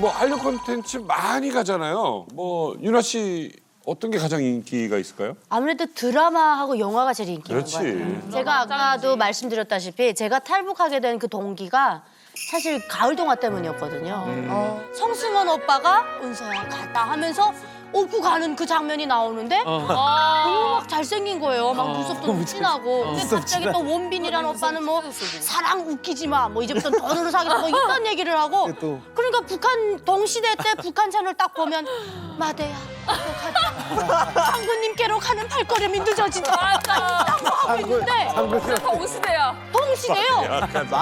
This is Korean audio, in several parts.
뭐 한류 콘텐츠 많이 가잖아요. 뭐 윤아 씨 어떤 게 가장 인기가 있을까요? 아무래도 드라마하고 영화가 제일 인기 있는 것 같아요. 그렇지. 제가 아까도 말씀드렸다시피 제가 탈북하게 된 그 동기가 사실 가을 동화 때문이었거든요. 성승원 오빠가 은서야 갔다 하면서 업고 가는 그 장면이 나오는데 너무 막 잘생긴 거예요. 막 무섭고 진하고. 근데 갑자기 또 원빈이라는 오빠는 뭐 사랑 웃기지 마. 뭐 이제부터 돈으로 사겠다. 뭐 이딴 얘기를 하고. 그러니까 북한 동시대 때 북한 채널 딱 보면 마대야. 장군님께로 가는 발걸음이 늦어진다. 이딴 거 하고 있는데 동시대야. 동시대요.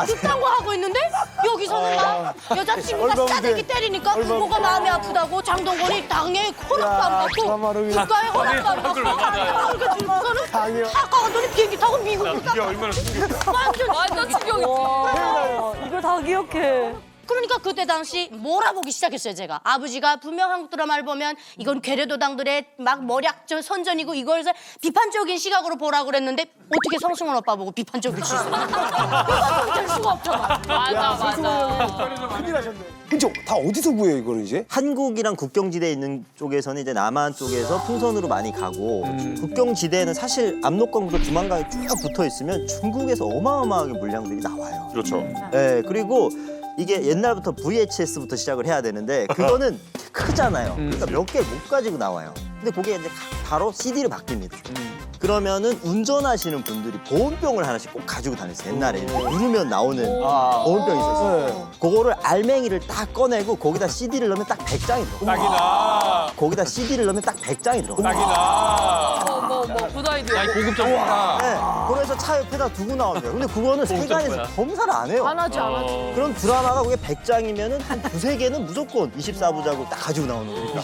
그딴 거 하고 있는데 여기서는 막 여자친구가 싸대기 때리니까 부모가 마음이 아프다고 장동건이 당에 허락도 안 받고 국가에 허락도 안 받고 그러니까 중국어는 학과가더니 비행기 타고 미국으로 이게 얼마나 완전 충격이지. 이걸 다 기억해. 그러니까 그때 당시 몰아보기 시작했어요, 제가. 아버지가 분명 한국 드라마를 보면 이건 괴뢰도당들의 막 머리학적 선전이고 이걸 비판적인 시각으로 보라고 그랬는데 어떻게 성승원 오빠 보고 비판적일 수 있어요? 이거 될 수가 없잖아. 맞아. 큰일 하셨네. 근데 다 어디서 구해요 이거는 이제? 한국이랑 국경지대에 있는 쪽에서는 이제 남한 쪽에서 풍선으로 많이 가고 국경지대에는 사실 압록강부터 두만강이 쭉 붙어 있으면 중국에서 어마어마하게 물량들이 나와요. 그렇죠. 네, 그리고 이게 옛날부터 VHS부터 시작을 해야 되는데 그거는 크잖아요. 그러니까 몇 개 못 가지고 나와요. 근데 그게 이제 바로 CD로 바뀝니다. 그러면은 운전하시는 분들이 보온병을 하나씩 꼭 가지고 다녔어요. 옛날에 누르면 나오는 보온병이 있었어요. 그거를 알맹이를 딱 꺼내고 거기다 CD를 넣으면 딱 100장이 들어가요. 딱이다. 거기다 CD를 넣으면 딱 100장이 들어가요. 딱이다. 굿 아이디어. 고급적이다. 네, 그래서 차 옆에다 두고 나오는데요. 근데 그거는 세관에서 검사를 안 해요. 안 하지, 안 하지. 그럼 드라마가 그게 100장이면은 한 두세 개는 무조건 24부작으로 딱 가지고 나오는 거니까.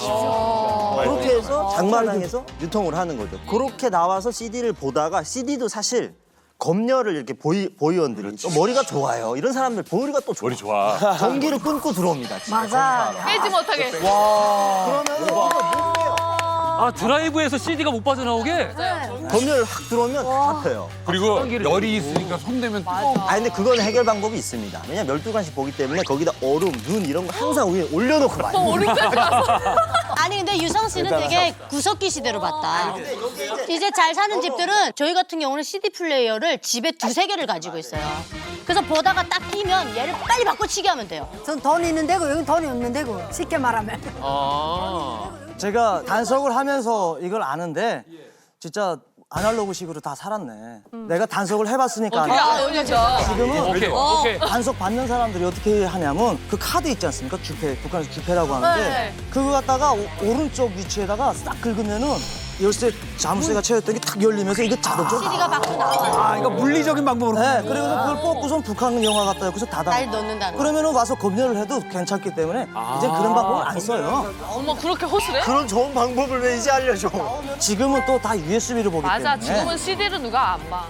그렇게 해서 장마당에서 유통을 하는 거죠. 그렇게 나와서 CD를 보다가 CD도 사실 검열을 이렇게 보이원들이 또 머리가 좋아요. 이런 사람들 머리가 또 좋아. 머리 좋아. 전기를 끊고 들어옵니다. 맞아. 빼지 못하게. 그러면 아 드라이브에서 CD가 못 빠져나오게? 검열을 확 들어오면 잡혀요. 그리고 열이 있으니까 손 대면 뜨거워. 아 근데 그건 해결 방법이 있습니다. 왜냐면 12간씩 보기 때문에 거기다 얼음, 눈 이런 거 항상 위에 올려놓고 봐요. 아니 근데 유성 씨는 되게 구석기 시대로 봤다. 이제 잘 사는 집들은 저희 같은 경우는 CD 플레이어를 집에 두세 개를 가지고 있어요. 그래서 보다가 딱 끼면 얘를 빨리 바꿔치기 하면 돼요. 전 돈이 있는 데고 여기 돈이 없는 데고 쉽게 말하면. 제가 단속을 하면서 이걸 아는데 진짜 아날로그식으로 다 살았네. 내가 단속을 해봤으니까 어떻게 알아. 알아요, 진짜? 지금은 오케이 오케이. 단속 받는 사람들이 어떻게 하냐면 그 카드 있지 않습니까? 주패, 북한에서 주패라고 하는데 네. 그거 갖다가 오른쪽 위치에다가 싹 긁으면은 열쇠 자물쇠가 채웠던 게 탁 열리면서 이거 자동으로 CD가 밖으로 나와요. 아 이거 물리적인 방법으로. 네, 그리고서 그걸 뽑고선 북한 영화 갖다 여기서 닫아. 날 넣는다는 거. 그러면은 와서 검열을 해도 괜찮기 때문에 이제 그런 방법을 안 써요. 어머, 그렇게 허술해? 그런 좋은 방법을 왜 이제 알려줘? 지금은 또 다 USB를 보기 맞아, 때문에. 지금은 CD를 누가 안 봐.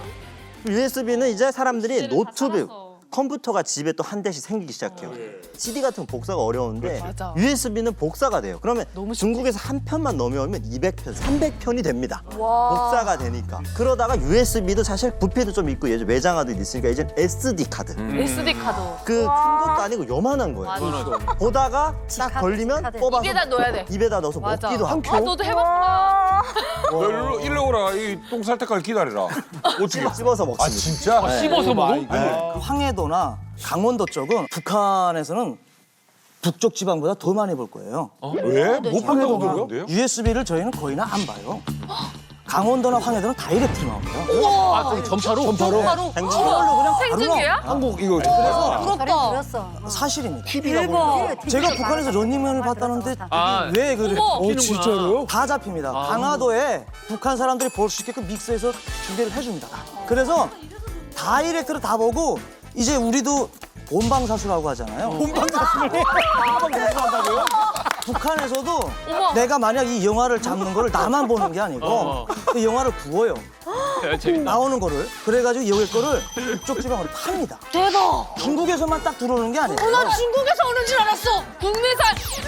USB는 이제 사람들이 CD를 다 노트북, 살아서. 컴퓨터가 집에 또 한 대씩 생기기 시작해요. CD 같은 건 복사가 어려운데 맞아. USB는 복사가 돼요. 그러면 중국에서 한 편만 넘어오면 200편, 300편이 됩니다. 복사가 되니까. 그러다가 USB도 사실 부피도 좀 있고 예전 외장하드도 있으니까 이제 SD 카드. SD 카드. 그 큰 것도 아니고 요만한 거예요. 맞아. 보다가 딱 걸리면 카드. 뽑아서 입에다 넣어야 돼. 입에다 넣어서 맞아. 먹기도 하고. 아, 너도 해봤구나. 너 일로 오라. 이 똥 살 때까지 기다리라. 어떻게? 씹어서 아 먹습니다. 진짜? 씹어서 먹어? 그 황해도나 강원도 쪽은 북한에서는 북쪽 지방보다 더 많이 볼 거예요. 왜? 못 본다고 그러는데요? USB를 저희는 거의나 안 봐요. 강원도나 황해도는 다이렉트로 나옵니다. 아 거기 전파로? 바로 이걸로 그냥 바로 생중계야? 한국 이거 부럽다. 들었어. 사실입니다. 대박. 제가 북한에서 런닝맨을 봤다는데 아, 왜 그래? 어머. 진짜로요? 다 잡힙니다. 강화도에 북한 사람들이 볼 수 있게끔 믹스해서 중계를 해줍니다. 그래서 다이렉트로 다 보고 이제 우리도 본방사수라고 하잖아요. 본방사수를 한다고요? 북한에서도 어머. 내가 만약 이 영화를 잡는 거를 나만 보는 게 아니고 그 영화를 구워요. 나오는 거를 그래가지고 여기 거를 북쪽 지방으로 팝니다. 대박. 중국에서만 딱 들어오는 게 아니에요. 나 중국에서 오는 줄 알았어.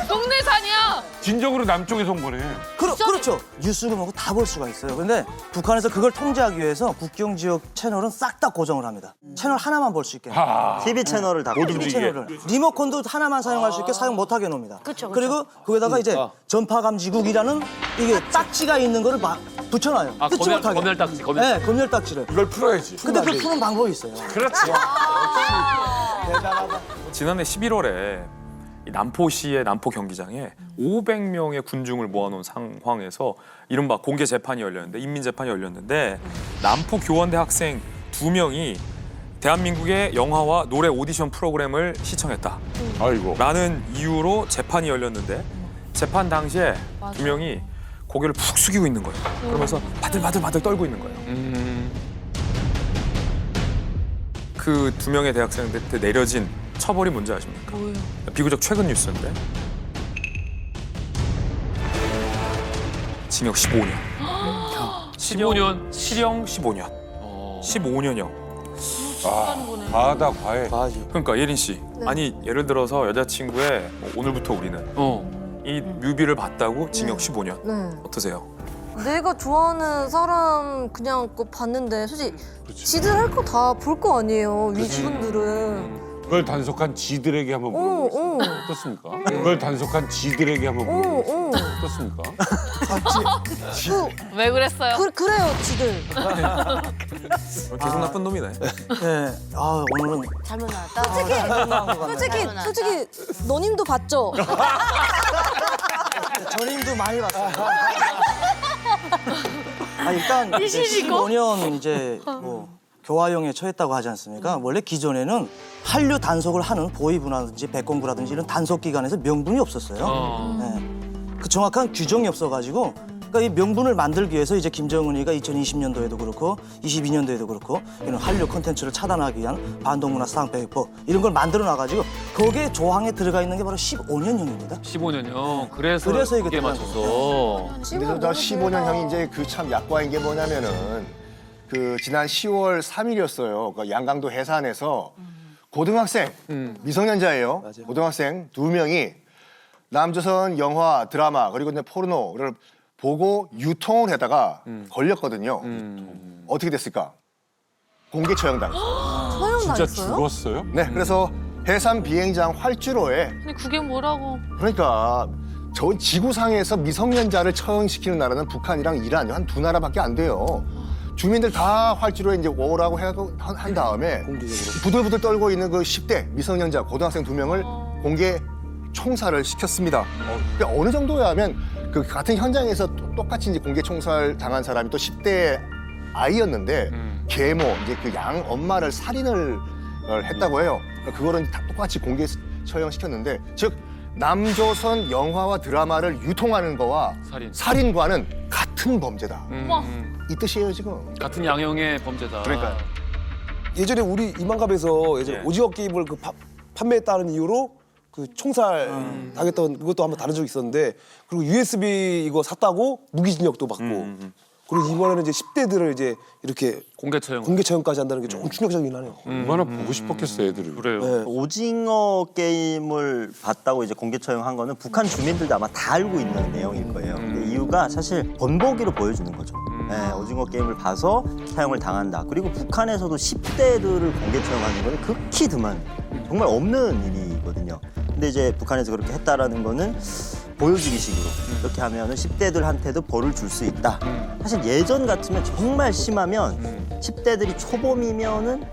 국내산이야. 진정으로 남쪽에서 온 거네. 그렇죠. 뉴스를 보고 다 볼 수가 있어요. 근데 북한에서 그걸 통제하기 위해서 국경 지역 채널은 싹 다 고정을 합니다. 채널 하나만 볼 수 있게. TV 채널을 다 TV 채널을. 리모컨도 하나만 사용할 수 있게 사용 못하게 해놓습니다. 그쵸. 그리고 거기다가 이제 전파 감지국이라는 이게 딱지가 있는 거를 막 붙여놔요. 아, 뜯지 못하게. 검열 딱지, 네, 검열 딱지를. 이걸 풀어야지. 근데 그 푸는 방법이 있어요. 그렇지. 지난해 11월에 이 남포시의 남포 경기장에 500명의 군중을 모아놓은 상황에서 이른바 공개 재판이 열렸는데 인민 재판이 열렸는데 남포 교원대 학생 2명이 대한민국의 영화와 노래 오디션 프로그램을 시청했다. 아이고. 라는 이유로 재판이 열렸는데 재판 당시에 2명이 고개를 푹 숙이고 있는 거예요. 그러면서 바들바들 떨고 있는 거예요. 그 2명의 대학생들한테 내려진 처벌이 뭔지 아십니까? 뭐예요? 비교적 최근 뉴스인데 징역 15년. 15년? 실형 15년. 15년형. 과하다 과해. 그러니까 예린 씨, 아니 예를 들어서 여자친구의 오늘부터 우리는 이 뮤비를 봤다고 징역 15년. 네. 어떠세요? 내가 좋아하는 사람 그냥 그거 봤는데 솔직히 지들 할 거 다 볼 거 아니에요. 위주분들은. 그걸 단속한 지들에게 한번 물어보겠습니다. 어떻습니까? 그걸 단속한 지들에게 한번 물어보겠습니다. 어떻습니까? 왜 그랬어요? 그래요, 지들. 계속 나쁜 놈이네. 네. 아, 오늘은 잘못 나왔다. 솔직히 너님도 봤죠? 전임도 많이 봤어요. 일단 15년 이제 뭐 교화형에 처했다고 하지 않습니까? 원래 기존에는 한류 단속을 하는 보위부라든지 백공부라든지 이런 단속 기관에서 명분이 없었어요. 네. 그 정확한 규정이 없어가지고 그러니까 이 명분을 만들기 위해서 이제 김정은이가 2020년도에도 그렇고 22년도에도 그렇고 이런 한류 콘텐츠를 차단하기 위한 반동문화 사항배회법 이런 걸 만들어 놔가지고 거기에 조항에 들어가 있는 게 바로 15년형입니다. 15년형. 그래서 이게 이게 들어간 맞춰서. 그래서 저 15년형이 이제 그 참 약과인 게 뭐냐면은 그 지난 10월 3일이었어요. 그 양강도 해산에서 고등학생 미성년자예요. 고등학생 2명이 남조선 영화, 드라마 그리고 이제 포르노를 보고 유통을 하다가 걸렸거든요. 어떻게 됐을까? 공개 처형당했어요. 처형 진짜 당했어요? 죽었어요? 네, 그래서 해상 비행장 활주로에 근데 그게 뭐라고? 그러니까 저 지구상에서 미성년자를 처형시키는 나라는 북한이랑 이란 한 두 나라밖에 안 돼요. 주민들 다 활주로에 이제 오라고 한 다음에 부들부들 떨고 있는 그 10대 미성년자 고등학생 2명을 공개 총살을 시켰습니다. 그러니까 어느 정도야 하면 그 같은 현장에서 똑같이 이제 공개 총살 당한 사람이 또 10대 아이였는데 계모 이제 그 양 엄마를 살인을 했다고 해요. 그러니까 그거를 다 똑같이 공개 처형시켰는데 즉 남조선 영화와 드라마를 유통하는 거와 살인과는 같은 범죄다. 이 뜻이에요 지금. 같은 양형의 범죄다. 그러니까요. 예전에 우리 이만갑에서 예전에 예. 오징어 게임을 그 판매했다는 이유로 그 총살 당했던 그것도 한번 다룬 적이 있었는데 그리고 USB 이거 샀다고 무기징역도 받고 그리고 이번에는 이제 10대들을 이제 이렇게 공개 처형. 공개 처형까지 한다는 게 조금 충격적이긴 하네요. 얼마나 보고 싶었겠어 애들을. 그래요. 네. 오징어 게임을 봤다고 이제 공개 처형한 거는 북한 주민들도 아마 다 알고 있는 내용일 거예요. 근데 이유가 사실 번복이로 보여주는 거죠. 네, 오징어 게임을 봐서 사형을 당한다. 그리고 북한에서도 10대들을 공개 처형하는 건 극히 드문, 정말 없는 일이거든요. 근데 이제 북한에서 그렇게 했다라는 거는 보여주기식으로 이렇게 하면은 10대들한테도 벌을 줄 수 있다. 사실 예전 같으면 정말 심하면 10대들이 초범이면은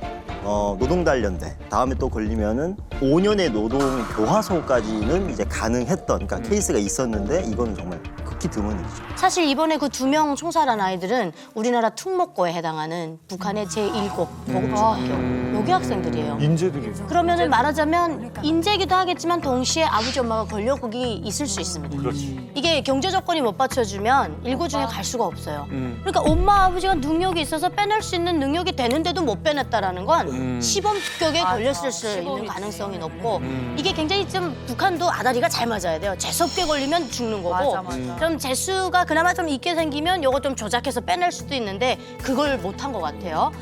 노동단련대 다음에 또 걸리면은 5년의 노동 교화소까지는 이제 가능했던 그러니까 케이스가 있었는데 이거는 정말 극히 드문 일이죠. 사실 이번에 그 2명 총살한 아이들은 우리나라 특목고에 해당하는 북한의 제1고 보급중학교 여기 학생들이에요. 인재들이. 그러면은 말하자면 인재기도 하겠지만 동시에 아버지 엄마가 권력이 있을 수 있습니다. 그렇지. 이게 경제 조건이 못 받쳐주면 일고 중에 갈 수가 없어요. 그러니까 엄마 아버지가 능력이 있어서 빼낼 수 있는 능력이 되는데도 못 빼냈다라는 건 시범격에 걸렸을 수 있는 가능성이 높고 이게 굉장히 좀 북한도 아다리가 잘 맞아야 돼요. 재수없게 걸리면 죽는 거고 좀 재수가 그나마 좀 있게 생기면 요거 좀 조작해서 빼낼 수도 있는데 그걸 못한 것 같아요.